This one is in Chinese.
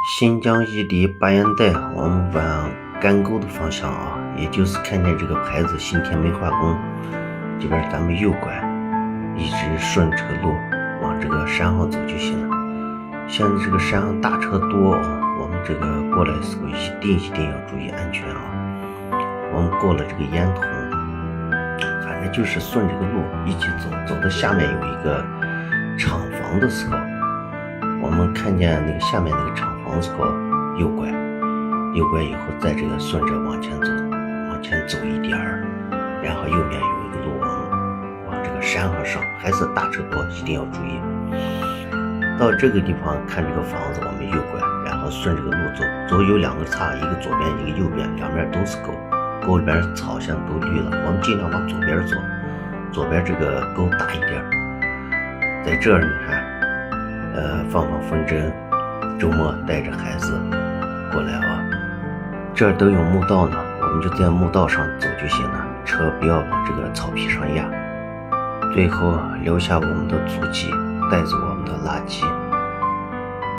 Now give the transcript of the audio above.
新疆伊犁巴彦带，我们往干沟的方向啊，也就是看见这个牌子新田煤化工这边，咱们右拐，一直顺这个路往这个山上走就行了。现在这个山上大车多啊，我们这个过来的时候一定要注意安全啊。我们过了这个烟筒，反正就是顺这个路一起走，走到下面有一个厂房的时候，我们看见那个下面那个厂房的时候右拐以后，在这个顺着往前走一点儿，然后右面有一个路往这个山上，还是大车多，一定要注意。到这个地方看这个房子，我们右拐，然后顺这个路走有两个岔，一个左边一个右边，两边都是沟，沟里边草现在都绿了，我们尽量往左边走，左边这个沟大一点。在这儿你看放风筝，周末带着孩子过来啊，这儿都有墓道呢，我们就在墓道上走就行了，车不要往这个草皮上压，最后留下我们的足迹，带走我们的垃圾。